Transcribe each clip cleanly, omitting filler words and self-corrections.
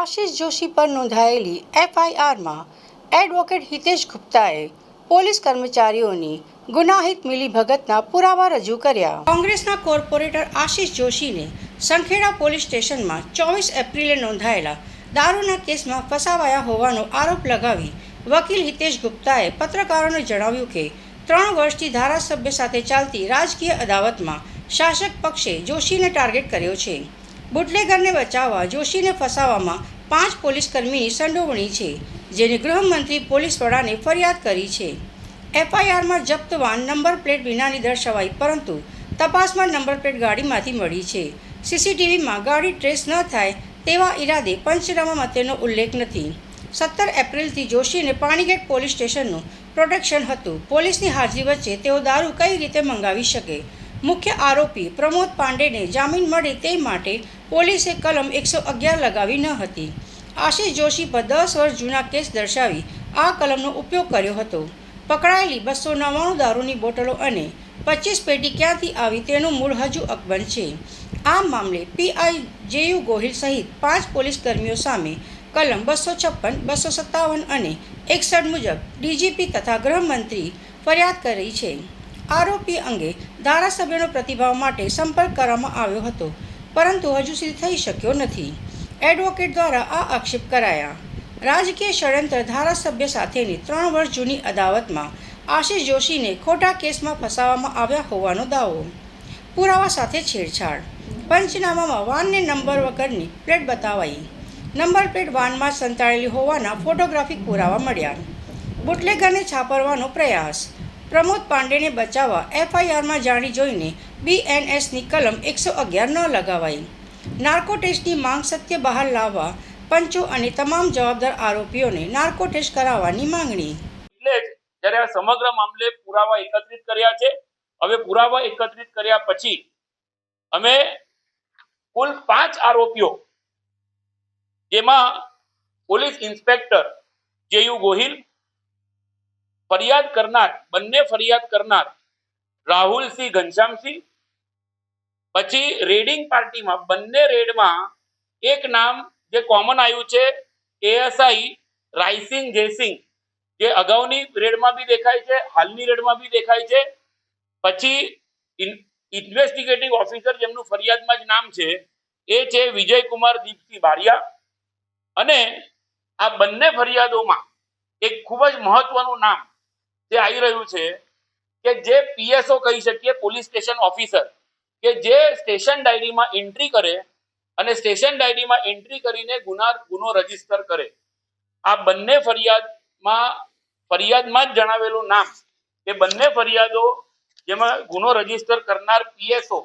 આશિષ જોશી પર નોંધાયેલી એફઆઈઆરમાં એડવોકેટ હિતેશ ગુપ્તાએ પોલીસ કર્મચારીઓની ગુનાહિત મિલીભગતના પુરાવા રજૂ કર્યા. કોંગ્રેસના કોર્પોરેટર આશિષ જોશીને સંખેડા પોલીસ સ્ટેશનમાં 24 એપ્રિલે નોંધાયેલા દારૂના કેસમાં ફસાવાયા હોવાનો આરોપ લગાવી વકીલ હિતેશ ગુપ્તાએ પત્રકારોને જણાવ્યું કે 3 વર્ષથી ધારાસભ્ય સાથે ચાલતી રાજકીય અદાવતમાં શાસક પક્ષે જોશીને ટાર્ગેટ કર્યો છે. બુટલેગરને બચાવવા જોશીને ફસાવવામાં 5 પોલીસકર્મીની સંડોવણી છે, જેને ગૃહમંત્રી પોલીસ વડાને ફરિયાદ કરી છે. એફઆઈઆરમાં જપ્ત વાન નંબર પ્લેટ વિનાની દર્શાવાઈ, પરંતુ તપાસમાં નંબર પ્લેટ ગાડીમાંથી મળી છે. સીસીટીવીમાં ગાડી ટ્રેસ ન થાય તેવા ઈરાદે પંચનામામાં તેનો ઉલ્લેખ નથી. 17 એપ્રિલથી જોશીને પાણીગેટ પોલીસ સ્ટેશનનું પ્રોટેક્શન હતું. પોલીસની હાજરી વચ્ચે તેઓ દારૂ કઈ રીતે મંગાવી શકે? મુખ્ય આરોપી પ્રમોદ પાંડેને જામીન મળે તે માટે પોલીસે કલમ 111 લગાવી ન હતી. આશિષ જોશી પર 10 વર્ષ જૂના કેસ દર્શાવી આ કલમનો ઉપયોગ કર્યો હતો. પકડાયેલી 299 દારૂની બોટલો અને 25 પેટી ક્યાંથી આવી તેનું મૂળ હજુ અકબંધ છે. આ મામલે પીઆઈ જેયુ ગોહિલ સહિત 5 પોલીસકર્મીઓ સામે કલમ 256, 257 અને 61 મુજબ ડીજીપી તથા ગૃહમંત્રી ફરિયાદ કરી છે. આરોપી અંગે ધારાસભ્યનો પ્રતિભાવ માટે સંપર્ક કરવામાં આવ્યો હતો, પરંતુ હજુ સુધી થઈ શક્યો નથી. એડવોકેટ દ્વારા આ આક્ષેપ કરાયા. રાજકીય ષડયંત્ર ધારાસભ્ય સાથેની 3 વર્ષ જૂની અદાવતમાં આશિષ જોશીને ખોટા કેસમાં ફસાવવામાં આવ્યા હોવાનો દાવો. પુરાવા સાથે છેડછાડ. પંચનામામાં વાનને નંબર વગરની પ્લેટ બતાવાઈ. નંબર પ્લેટ વાનમાં જ સંતાડેલી હોવાના ફોટોગ્રાફિક પુરાવા મળ્યા. બુટલેગરને છાપરવાનો પ્રયાસ. પ્રમોદ પાંડેને બચાવવા એફઆઈઆરમાં જાણી જોઈને બીએનએસની કલમ 111 ન લગાવાઈ. નાર્કો ટેસ્ટની માંગ સત્ય બહાર લાવવા પંચો અને તમામ જવાબદાર આરોપીઓને નાર્કો ટેસ્ટ કરાવવાની માંગણી. એટલે જ્યારે આ સમગ્ર મામલે પુરાવા એકત્રિત કર્યા છે. હવે પુરાવા એકત્રિત કર્યા પછી અમે કુલ 5 આરોપીઓ, જેમાં પોલીસ ઇન્સ્પેક્ટર જેયુ ગોહિલ, બંને ફરિયાદ કરનાર રાહુલસિંહ ઘનશ્યામસિંહ, પછી રેડિંગ પાર્ટીમાં બંને રેડમાં એક નામ જે કોમન આવ્યું છે એએસઆઈ રાયસિંગ જયસિંગ, જે અગાઉની રેડમાં બી દેખાય છે, હાલની રેડમાં બી દેખાય છે. પછી ઇન્વેસ્ટિગેટિંગ ઓફિસર જેમનું ફરિયાદમાં જ નામ છે એ છે વિજયકુમાર દીપસિંહ બારિયા. અને આ બંને ફરિયાદોમાં એક ખૂબ જ મહત્વનું નામ જે આવી રહ્યું છે કે જે પીએસઓ કહી શકીએ, પોલીસ સ્ટેશન ઓફિસર, કે જે સ્ટેશન ડાયરીમાં એન્ટ્રી કરે અને સ્ટેશન ડાયરીમાં એન્ટ્રી કરીને ગુનો રજીસ્ટર કરે. આ બંને ફરિયાદમાં જ જણાવેલું નામ, કે બંને ફરિયાદો જેમાં ગુનો રજીસ્ટર કરનાર પીએસઓ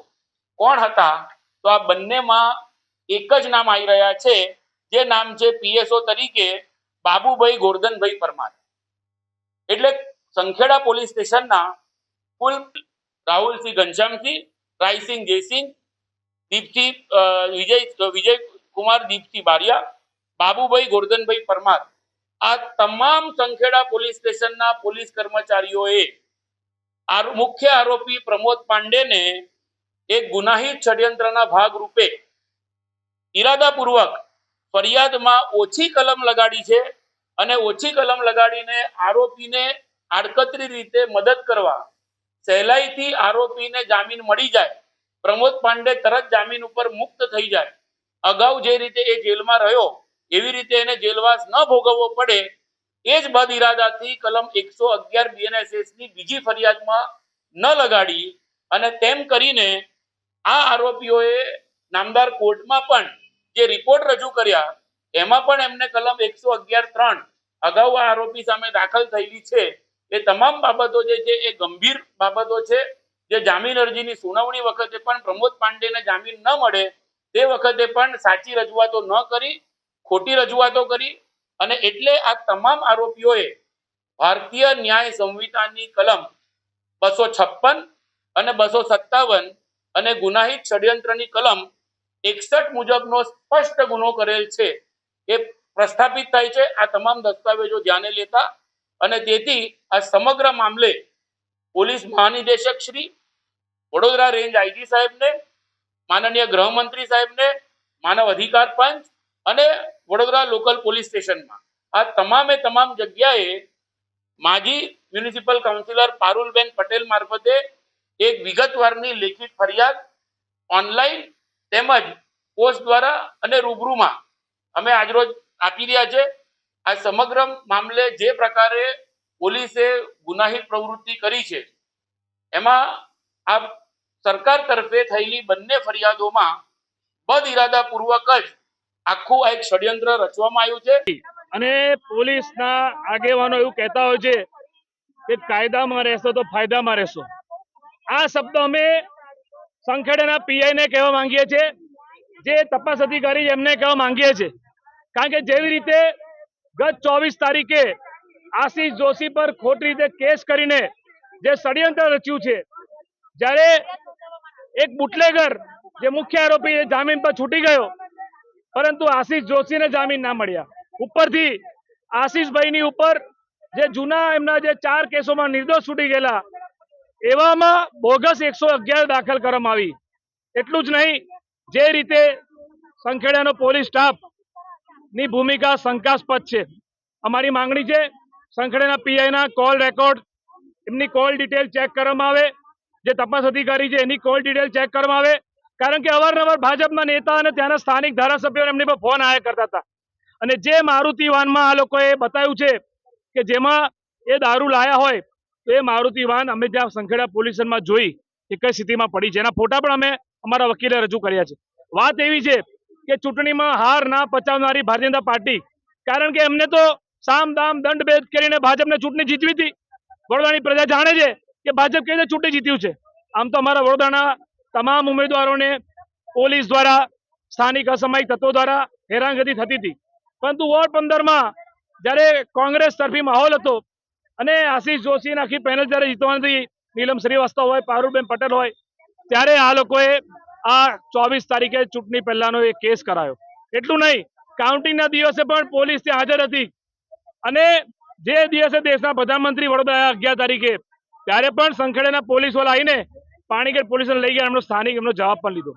કોણ હતા, તો આ બંનેમાં એક જ નામ આવી રહ્યા છે, જે નામ છે પીએસઓ તરીકે બાબુભાઈ ગોરધનભાઈ પરમાર. એટલે સંખેડા પોલીસ સ્ટેશનના કુલ રાહુલસિંહ ઘનશ્યામસિંહ, રાયસિંગ જયસિંહ, વિજયકુમાર દીપસિંહ બારિયા, બાબુભાઈ ગોરધનભાઈ પરમાર, આ તમામ સંખેડા પોલીસ સ્ટેશનના પોલીસ કર્મચારીઓએ મુખ્ય આરોપી પ્રમોદ પાંડેને એક ગુનાહિત ષડયંત્રના ભાગરૂપે ઈરાદાપૂર્વક ફરિયાદમાં ઓછી કલમ લગાડી છે અને ઓછી કલમ લગાડીને આરોપીને આડકતરી રીતે મદદ કરવા, સહેલાઈથી આરોપીને જામીન મળી જાય, પ્રમોદ પાંડે તરત જામીન ઉપર મુક્ત થઈ જાય, અગાઉ જે રીતે એ જેલમાં રહ્યો એવી રીતે એને જેલવાસ ન ભોગવવો પડે, એ જ બદ ઇરાદાથી કલમ 111 બીએનએસએસની બીજી ફરિયાદમાં ન લગાડી અને તેમ કરીને આ આરોપીઓએ નામદાર કોર્ટમાં પણ જે રિપોર્ટ રજૂ કર્યા એમાં પણ એમને કલમ 111(3) અગાઉ આ આરોપી સામે દાખલ થયેલી છે એ તમામ બાબતો જે છે એ ગંભીર બાબતો છે, જે જામીન અરજીની સુનાવણી વખતે પણ પ્રમોદ પાંડેને જામીન ન મળે તે વખતે પણ સાચી રજૂઆતો ન કરી, ખોટી રજૂઆતો કરી. અને એટલે આ તમામ આરોપીઓએ ભારતીય ન્યાય સંહિતાની કલમ 256 અને 257 અને ગુનાહિત ષડયંત્રની કલમ 61 મુજબનો સ્પષ્ટ ગુનો કરેલ છે એ પ્રસ્થાપિત થાય છે આ તમામ દસ્તાવેજો ધ્યાને લેતા. અને તેથી આ સમગ્ર મામલે પોલીસ મહાનિદેશક શ્રી, વડોદરા રેન્જ આઈજી સાહેબને, માનનીય ગૃહમંત્રી સાહેબને, માનવ અધિકાર પંચ અને વડોદરા લોકલ પોલીસ સ્ટેશનમાં આ તમામે તમામ જગ્યાએ માજી મ્યુનિસિપલ કાઉન્સિલર પારુલબેન પટેલ મારફતે એક વિગતવારની લેખિત ફરિયાદ ઓનલાઈન તેમજ પોસ્ટ દ્વારા અને રૂબરૂમાં અમે આજરોજ આપી રહ્યા છે. આ સમગ્ર મામલે જે પ્રકારે પોલીસે ગુનાહિત પ્રવૃત્તિ કરી છે એમાં આ સરકાર તરફે થયેલી બંને ફરિયાદોમાં બદ ઇરાદાપૂર્વક જ આખું આ એક ષડયંત્ર રચવામાં આવ્યું છે. અને પોલીસના આગેવાનો એવું કહેતા હોય છે કે કાયદામાં રહેશો તો ફાયદામાં રહેશો. આ શબ્દ અમે સંખેડાના પીઆઈને કહેવા માંગીએ છીએ, જે તપાસ અધિકારી એમને કહેવા માંગીએ છીએ. કારણ કે જેવી રીતે ગત 24 તારીખે આશીષ જોશી પર ખોટી રીતે કેસ કરીને જે ષડયંત્ર રચ્યું છે, જ્યારે એક બુટલેગર જે મુખ્ય આરોપી જામીન પર છૂટી ગયો, પરંતુ આશીષ જોશીને જામીન ના મળ્યા. ઉપરથી આશીષભાઈની ઉપર જે જૂના એમના જે 4 કેસોમાં નિર્દોષ છૂટી ગયેલા, એવામાં બોગસ 111 દાખલ કરવામાં આવી. એટલું જ નહીં, જે રીતે સંખેડાનો પોલીસ સ્ટાફ ની ભૂમિકા શંકાસ્પદ છે. અમારી માંગણી છે સંખેડાના પીઆઈના કોલ રેકોર્ડ, એમની કોલ ડિટેલ ચેક કરવામાં આવે. જે તપાસ અધિકારી છે એની કોલ ડિટેલ ચેક કરવામાં આવે. કારણ કે અવારનવાર ભાજપના નેતા અને ત્યાંના સ્થાનિક ધારાસભ્યો એમની પર ફોન આવ્યા કરતા હતા. અને જે મારુતિ વાનમાં આ લોકોએ બતાવ્યું છે કે જેમાં એ દારૂ લાયા હોય, તો એ મારુતિ વાન અમે જ્યાં સંખેડા પોલીસ સ્ટેશનમાં જોઈ કે કઈ સ્થિતિમાં પડી છે. એના ફોટા પણ અમે અમારા વકીલે રજૂ કર્યા છે. વાત એવી છે કે ચૂંટણીમાં હાર ના પચાવનારી ભારતીય જનતા પાર્ટી, કારણ કે એમને તો સામ દામ દંડ ભેદ કરીને ભાજપને ચૂંટણી જીતવી હતી. વડોદરાની પ્રજા જાણે છે કે ભાજપ કેવી રીતે ચૂંટણી જીત્યું છે. આમ તો અમારા વડોદરાના તમામ ઉમેદવારોને પોલીસ દ્વારા, સ્થાનિક અસામાયિક તત્વો દ્વારા હેરાનગતિ થતી હતી. પરંતુ વોર્ડ 15માં જ્યારે કોંગ્રેસ તરફી માહોલ હતો અને આશીષ જોશી આખી પેનલ જ્યારે જીતવાની હતી, નીલમ શ્રીવાસ્તવ હોય, પારુલબેન પટેલ હોય, ત્યારે આ લોકોએ આ 24 તારીખે ચૂંટણી પહેલાનો એક કેસ કરાયો. એટલું નહીં, કાઉન્ટિંગના દિવસે પણ પોલીસ ત્યાં હાજર હતી. અને જે દિવસે દેશના પ્રધાનમંત્રી વડોદરા 11 તારીખે, ત્યારે પણ સંખેડાના પોલીસ વાળા આવીને પાણીગેટ પોલીસને લઈ ગયા, એમનો સ્થાનિક એમનો જવાબ પણ લીધો.